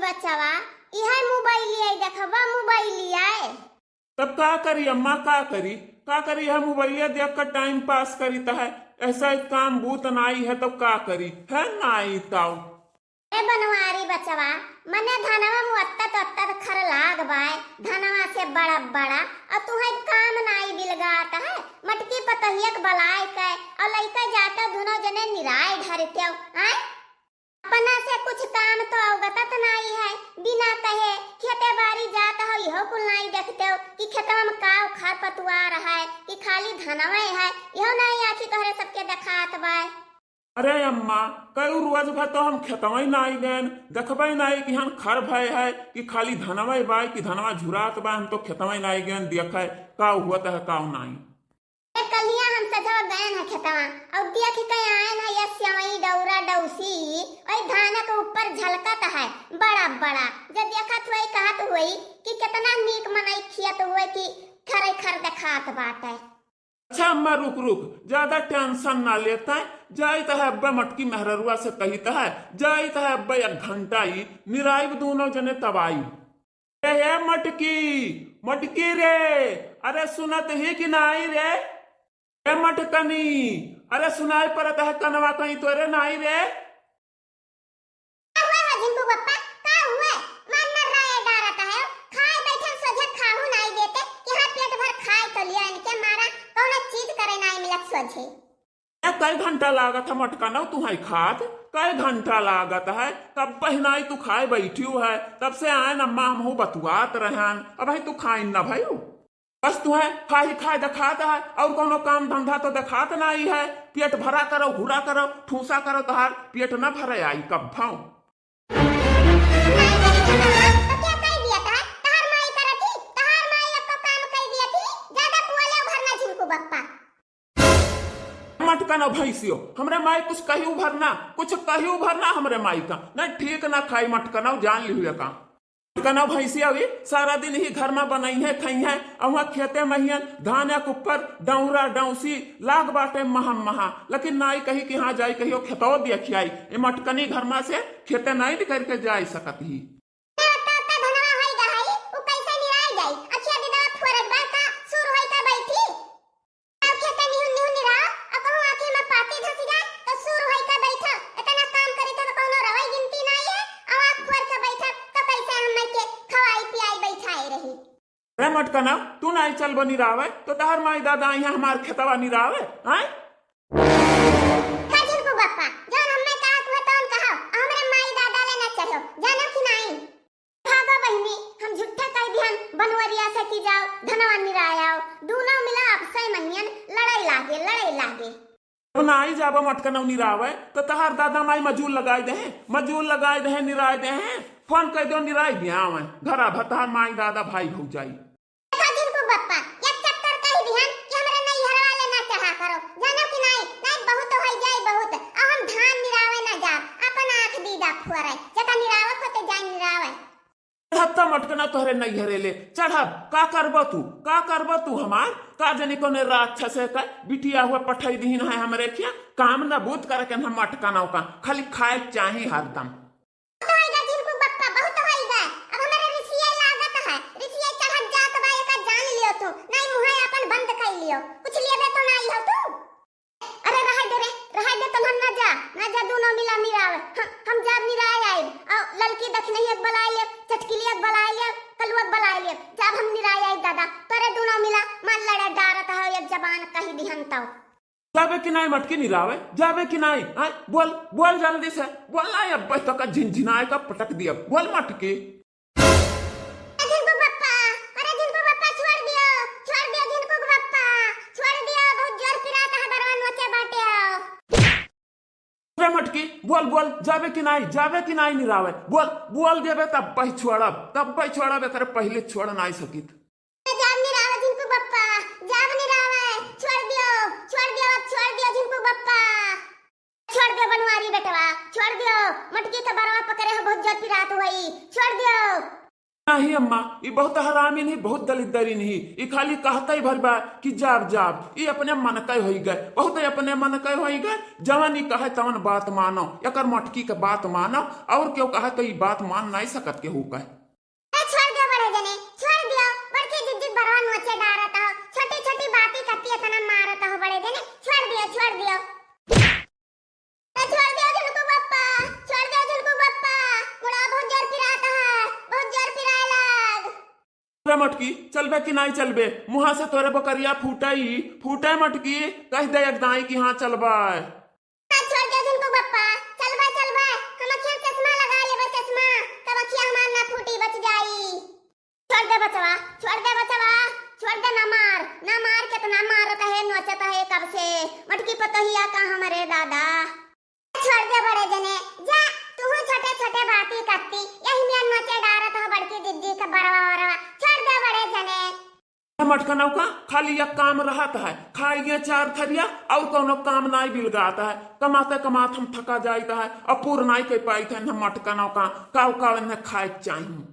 बच्चावा इहा मोबाइल आई देखबा मोबाइल आई। तब का करी अम्मा का करी है मोबाइल देख कर टाइम पास करी है। ऐसा एक काम बूत नाई है तो का करी है नाई ताऊ। ए बनवारी बच्चावा मने धनवा मुअत्ता तो अत्ता खर लाग बाय धनवा से बड़ा बड़ा और तू है काम नाई बिलगाता है मटकी पतहियक बलाय के और लइका जाता दोनों जने निराय ढरते हैं। अपना से कुछ काम तो अवगत नहीं है बिना कहे खेते बाड़ी जाता हो यहो कुल नहीं देखते हो कि खेतवा में काव खर पतुआर है कि खाली धनवा है यहो नहीं आखी तोहरे सबके देखात बाय। अरे अम्मा कई रोज भर तो हम खेतवा नाई गए देखबे नाई कि हम खर भय है कि खाली धनवा बाय कि धनवा झुरात बा हम तो खेतवा नाई गए देखे का हुआ है का नाई। कलिया हम सजवा गए हैं खेतवा और देख के आए ना ये सेवई डौरा डौसी और धान के ऊपर झलकत है बड़ा बड़ा जब देखत हुई कहत हुई कि कितना नीक मनई खियत हुए कि खरे खर देखात बाटे। अच्छा अम्मा रुक ज्यादा टेंशन ना लेता है जाइत है अब्बा मटकी मेहररुआ से कहित है जाइत है अब्बा 1 घंटा ही निराइब दोनों जने तबाई। ए मटकी रे अरे सुनत ही कि नाई रे ए मटकनी अरे सुनाई पड़त है कनवा कहीं तोरे नाई रे। जिनको बप्पा का हुए मन न रहे डरत है खाए बैठन सोझे खाहू नहीं देते यहां पेट भर खाए तो लिया इनके मारा कौन चीज करे नहीं मिलत सोझे। कई घंटा लागत है मटकना तू है खात कई घंटा लागत है तब बहनाई तू खाए बैठी है तब से आए अम्मा हम बतुआत रहन अब भाई तू खाई न भाई बस तू है खाई दिखात है और कोनो काम धंधा तो दिखात नहीं है। पेट भरा करो घुरा करो ठूसा करो तहार पेट न भरे आई कब भाऊ। मटकना भैंसियो हमरे माई कुछ कही भरना हमरे माई का नहीं ठीक ना खाई मटकना जान ली का मटकना भैंसिया भी सारा दिन ही घर में बनाई है खाई है और खेते महियन धान के ऊपर डौरा डौसी लाग बाटे महा लेकिन नाई कही कि हाँ जाई कहियो खेतो देखियाई ये मटकनी घर में से खेते नहीं करके जा सकत ही। मटकना तू नहीं चल बनी रावे तो तहर माई दादा यहाँ हमार खेतवा नहीं रावे हैं। काजिन को बप्पा जौन हम्मे कहा को तौन कहो हमरे माई दादा ले न चलो जानो कि नहीं भागो बहिनी हम झूठा कह दिहन बनवरिया से की जाओ धनवा निरायाओ दोनों मिला आपसे मनियन लड़ाई लागे तो नाई जाबो मटकना निरावे तो तहर दादा माई मजूर लगाए दे निराय दे फोन कर दो निराय दिया घरा भतार माई दादा भाई भौजाई। मटकना तोहरे नहीं हरेले चढ़ब का करबो तू हमार का जनी कोने राक्षस है का बिटिया हुआ पठाई दीन है हमरे क्या काम न बूत करके हम मटकना का खाली खाए चाहे हरदम। जाबे कि नहीं मटकी निरावे जाबे कि नहीं बोल जल्दी से बोलना अब तो का झिनझिनाए का पटक दिया बोल मटकी। मटकी बोल जाबे कि नहीं निरावे बोल देबे तब छोड़ब करे पहले छोड़ नहीं सकित। बनवारी बेटवा छोड़ दियो मटकी के बरवा पकड़े हो बहुत जोर पिरात हुई छोड़ दियो। नहीं अम्मा, ये बहुत हरामी नहीं, बहुत दलिदरी नहीं, ये खाली कहता ही भर बा कि जाब जाब, ये अपने मन के हो गए, बहुत अपने मन के हो गए। जवन ही कहे तवन बात मानो, एकर मटकी के बात मानो, और क्यों कहे तो ये बात मान नहीं सकत के हो कहे। छोड़ दियो बड़े जने, छोड़ दियो, बड़की जिद्दी बरवा नोचे डारत हो, छोटी छोटी बातें करती इतना मारत हो बड़े जने, छोड़ दियो, छोड़ दियो, छोड़ दियो झुनकू पप्पा, छोड़ दियो झुनकू पप्पा, मुड़ा बहुत जोर पिराता है, बहुत जोर पिराए लग। अरे मटकी चलबे कि नहीं चलबे, मुहा से तोरे बकरिया फूटे मटकी, कह दे एक दाई कि हाँ चलबे। छोड़ दियो झुनकू पप्पा, चलबे चलबे, हम अखियां चश्मा लगा लेबे चश्मा, तब अखियां हमार ना फूटी बच जाई। छोड़ दे बचवा, छोड़ दे बचवा, छोड़ दे, ना मार कितना मारत है, नोचत है कब से, मटकी पतहिया का हमारे दादा। छोड़ दे बड़े जने, जा तू छोटे छोटे बातें करती, यही में नोचे डारत हो बड़की दीदी का बरवा, छोड़ दे बड़े जने। मटका नौका खाली एक काम रहता है, खाइए 4 थरिया और कोनो काम नहीं बिलगाता है, कमाते कमाते हम थका जाता है, और पूर्ण नहीं कर पाई थे मटका नौका काव काव खाए चाहिए।